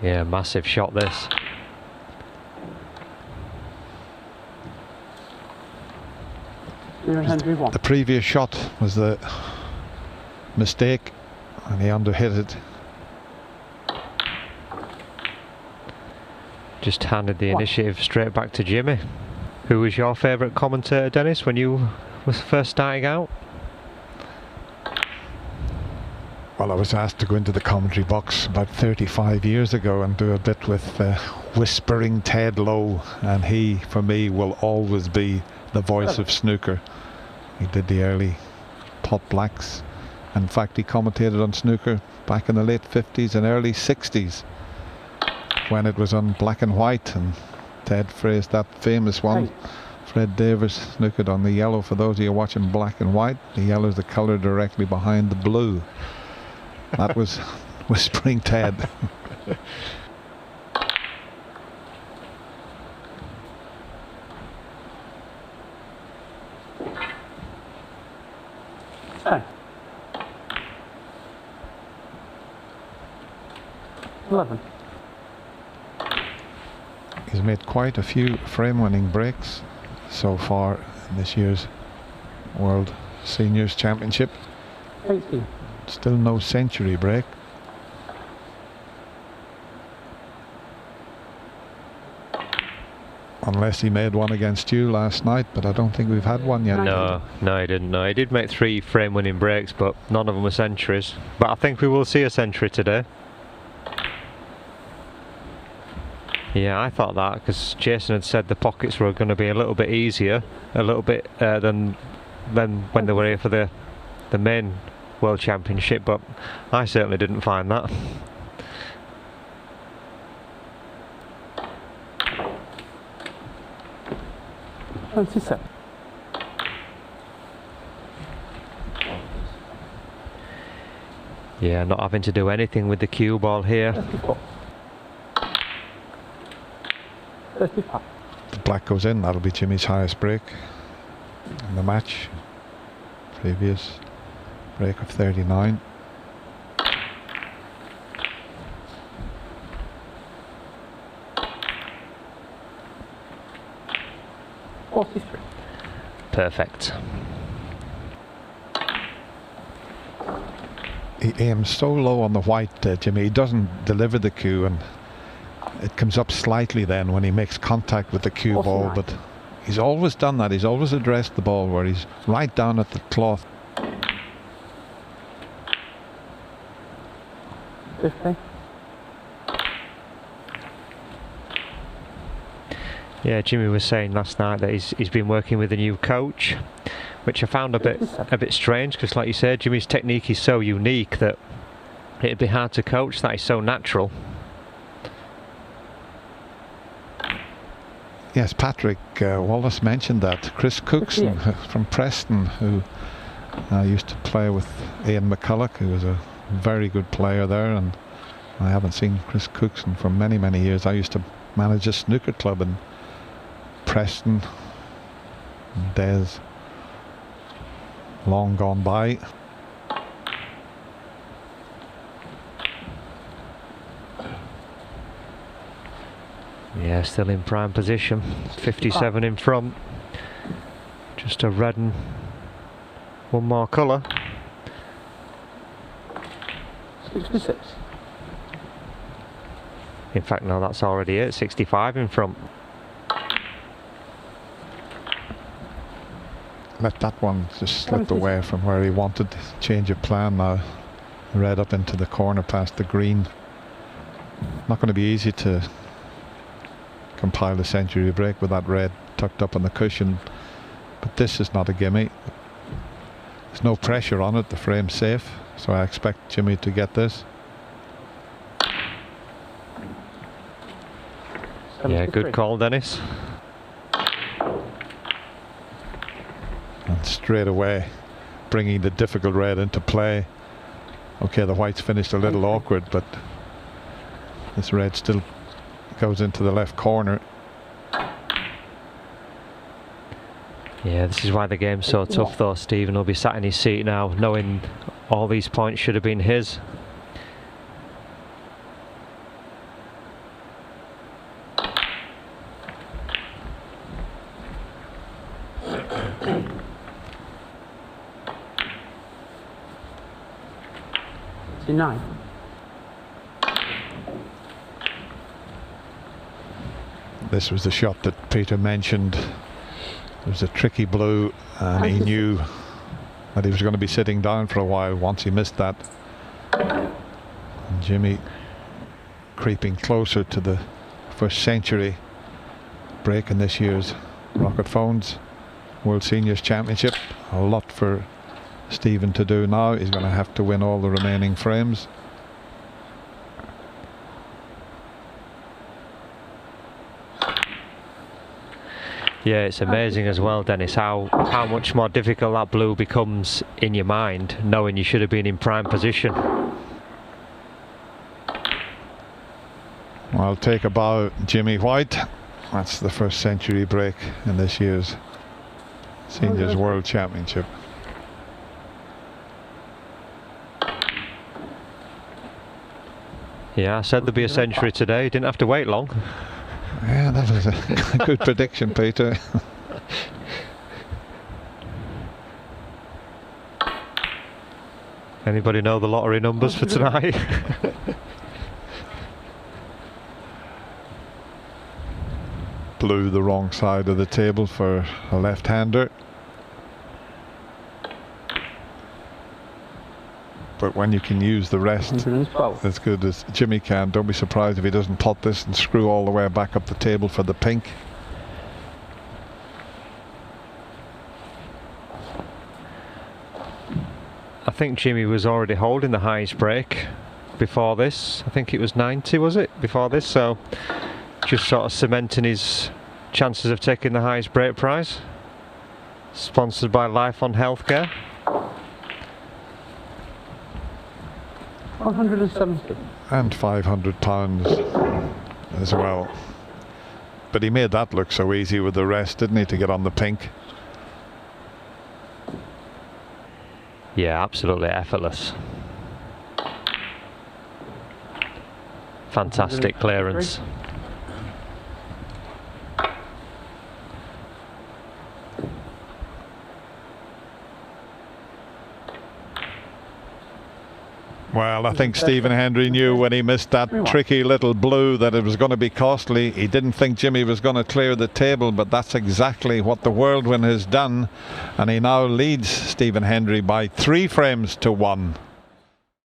Yeah, massive shot this. The previous shot was the mistake and he underhit it. Just handed the initiative straight back to Jimmy. Who was your favourite commentator, Dennis, when you was first starting out? Well, I was asked to go into the commentary box about 35 years ago and do a bit with Whispering Ted Lowe, and he, for me, will always be the voice of snooker. He did the early pot blacks. In fact, he commentated on snooker back in the late 50s and early 60s when it was on black and white, and Ted phrased that famous one. Fred Davis snookered on the yellow. For those of you watching black and white, the yellow is the colour directly behind the blue. That was Whispering Ted. Ten. 11. He's made quite a few frame-winning breaks so far in this year's World Seniors Championship. 18. Still no century break. Unless he made one against you last night, but I don't think we've had one yet. No, he didn't. No, he did make 3 frame-winning breaks, but none of them were centuries. But I think we will see a century today. Yeah, I thought that because Jason had said the pockets were going to be a little bit easier, a little bit than when they were here for the main World Championship, but I certainly didn't find that. Yeah, not having to do anything with the cue ball here. 35. The black goes in, that'll be Jimmy's highest break in the match. Previous break of 39. Perfect. He aims so low on the white, Jimmy. He doesn't deliver the cue, and it comes up slightly then when he makes contact with the cue ball, but he's always done that. He's always addressed the ball where he's right down at the cloth. 50. Yeah, Jimmy was saying last night that he's been working with a new coach, which I found a bit strange because, like you said, Jimmy's technique is so unique that it'd be hard to coach. That is so natural. Yes, Patrick Wallace mentioned that. Chris Cookson from Preston, who used to play with Ian McCulloch, who was a very good player there, and I haven't seen Chris Cookson for many, many years. I used to manage a snooker club in Preston. Des, long gone by. Yeah, still in prime position. 57 in front. Just a red and one more colour. 66. In fact, no, that's already it. 65 in front. Let that one just slip away from where he wanted. Change of plan now. Red up into the corner past the green. Not going to be easy to compile a century break with that red tucked up on the cushion, but this is not a gimme. There's no pressure on it, the frame's safe, so I expect Jimmy to get this. Yeah, good call, Dennis. And straight away bringing the difficult red into play. Okay, the white's finished a little awkward, but this red still goes into the left corner. Yeah, this is why the game's so tough though. Stephen will be sat in his seat now knowing all these points should have been his. 69. This was the shot that Peter mentioned. It was a tricky blue, and he knew that he was going to be sitting down for a while once he missed that. And Jimmy creeping closer to the first century break in this year's Rocket Phones World Seniors Championship. A lot for Stephen to do now. He's going to have to win all the remaining frames. Yeah, it's amazing as well, Dennis, how much more difficult that blue becomes in your mind, knowing you should have been in prime position. Well, take a bow, Jimmy White. That's the first century break in this year's Seniors World Championship. Yeah, I said there'd be a century today. Didn't have to wait long. Yeah, that was a good prediction, Peter. Anybody know the lottery numbers for tonight? Blew the wrong side of the table for a left-hander. But when you can use the rest 112. as good as Jimmy can, don't be surprised if he doesn't pot this and screw all the way back up the table for the pink. I think Jimmy was already holding the highest break before this. I think it was 90, was it, before this? So just sort of cementing his chances of taking the highest break prize. Sponsored by Life on Healthcare. 170. And £500 as well. But he made that look so easy with the rest, didn't he, to get on the pink? Yeah, absolutely effortless. Fantastic clearance. Well, I think Stephen Hendry knew when he missed that tricky little blue that it was going to be costly. He didn't think Jimmy was going to clear the table, but that's exactly what the Whirlwind has done. And he now leads Stephen Hendry by 3 frames to 1.